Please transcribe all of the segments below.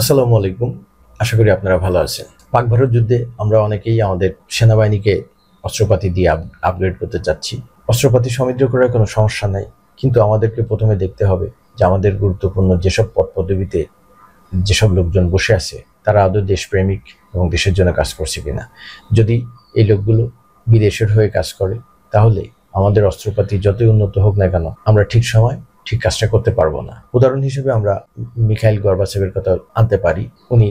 আসসালামু আলাইকুম। আশা করি আপনারা ভালো আছেন। পাক ভারত যুদ্ধে আমরা অনেকেই আমাদের সেনাবাহিনীকে অস্ত্রপাতি দিয়ে আপগ্রেড করতে চাচ্ছি। অস্ত্রপাতি সমৃদ্ধ করার কোনো সমস্যা নাই। কিন্তু আমাদেরকে প্রথমে দেখতে হবে যে আমাদের গুরুত্বপূর্ণ যেসব পদপদবিতে যেসব লোকজন বসে আছে তারা আদৌ দেশপ্রেমিক এবং দেশের জন্য কাজ করছে কিনা। যদি এই লোকগুলো বিদেশের হয়ে কাজ করে তাহলে আমাদের অস্ত্রপাতি যতই উন্নত হোক না কেন আমরা ঠিক সময় ঠিক কাজটা করতে পারবো না। উদাহরণ হিসেবে আমরা মিখাইল গর্বাচেভের কথা আনতে পারি। উনি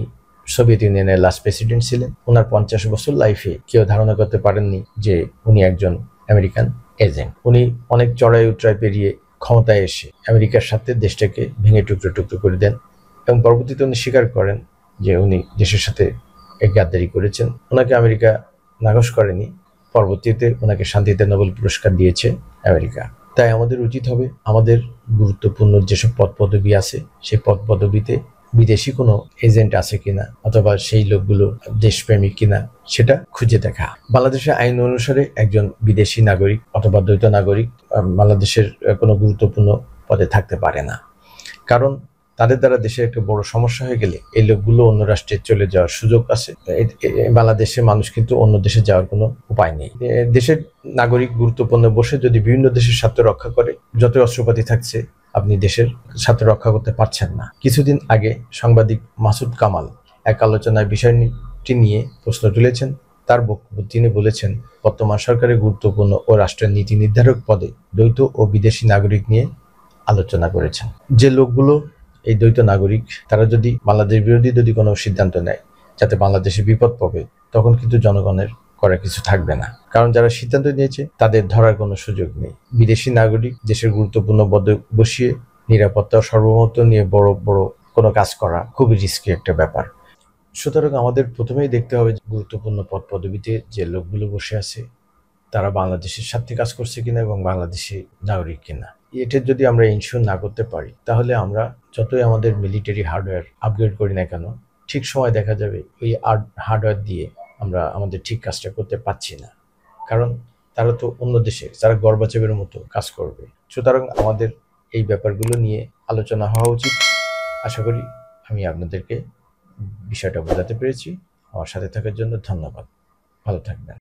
সোভিয়েত ইউনিয়নের লাস্ট প্রেসিডেন্ট ছিলেন। ওনার 50 বছর লাইফে কেউ ধারণা করতে পারেননি যে উনি একজন আমেরিকান এজেন্ট। উনি অনেক চড়াই উতরাই পেরিয়ে ক্ষমতায় এসে আমেরিকার সাথে দেশটাকে ভেঙে টুকরো টুকরো করে দেন এবং পরবর্তীতে উনি স্বীকার করেন যে উনি দেশের সাথে এক গাদ্দারি করেছেন। ওনাকে আমেরিকা নাকচ করেনি, পরবর্তীতে ওনাকে শান্তিতে নোবেল পুরস্কার দিয়েছে আমেরিকা। তাই আমাদের উচিত হবে আমাদের গুরুত্বপূর্ণ যেসব পদ পদবি আছে সেই পদ পদবিতে বিদেশি কোনো এজেন্ট আছে কিনা অথবা সেই লোকগুলো দেশপ্রেমিক কিনা সেটা খুঁজে দেখা। বাংলাদেশের আইন অনুসারে একজন বিদেশি নাগরিক অথবা দ্বৈত নাগরিক বাংলাদেশের কোনো গুরুত্বপূর্ণ পদে থাকতে পারে না। কারণ তাদের দ্বারা দেশের একটা বড় সমস্যা হয়ে গেলে এই লোকগুলো অন্য রাষ্ট্রে চলে যাওয়ার সুযোগ আছে। বাংলাদেশের মানুষ কিন্তু অন্য দেশে যাওয়ার কোনো উপায় নেই। দেশের নাগরিক গুরুত্বপূর্ণ বসে যদি বিভিন্ন দেশের স্বার্থ রক্ষা করে, যতই অস্ত্রপাতি থাকছে আপনি দেশের স্বার্থ রক্ষা করতে পারছেন না। কিছুদিন আগে সাংবাদিক মাসুদ কামাল এক আলোচনায় বিষয়টি নিয়ে প্রশ্ন তুলেছেন। তার বক্তব্য তিনি বলেছেন, বর্তমান সরকারের গুরুত্বপূর্ণ ও রাষ্ট্রের নীতি নির্ধারক পদে দ্বৈত ও বিদেশি নাগরিক নিয়ে আলোচনা করেছেন। যে লোকগুলো এই দ্বৈত নাগরিক তারা যদি বাংলাদেশ বিরোধী যদি কোনো সিদ্ধান্ত নেয় যাতে বাংলাদেশে বিপদ পাবে, তখন কিন্তু জনগণের করার কিছু থাকবে না। কারণ যারা সিদ্ধান্ত নিয়েছে তাদের ধরার কোনো সুযোগ নেই। বিদেশি নাগরিক দেশের গুরুত্বপূর্ণ পদে বসিয়ে নিরাপত্তা সার্বভৌমত্ব নিয়ে বড় বড় কোনো কাজ করা খুবই রিস্কি একটা ব্যাপার। সুতরাং আমাদের প্রথমেই দেখতে হবে গুরুত্বপূর্ণ পদ পদবিতে যে লোকগুলো বসে আছে তারা বাংলাদেশের স্বার্থে কাজ করছে কিনা এবং বাংলাদেশি নাগরিক কিনা। এটার যদি আমরা ইনশিওর না করতে পারি তাহলে আমরা যতই আমাদের মিলিটারি হার্ডওয়্যার আপগ্রেড করি না কেন, ঠিক সময় দেখা যাবে ওই হার্ডওয়্যার দিয়ে আমরা আমাদের ঠিক কাজটা করতে পারছি না। কারণ তারা তো অন্য দেশে, তারা গর্বাচেবের মতো কাজ করবে। সুতরাং আমাদের এই ব্যাপারগুলো নিয়ে আলোচনা হওয়া উচিত। আশা করি আমি আপনাদেরকে বিষয়টা বোঝাতে পেরেছি। আমার সাথে থাকার জন্য ধন্যবাদ। ভালো থাকবেন।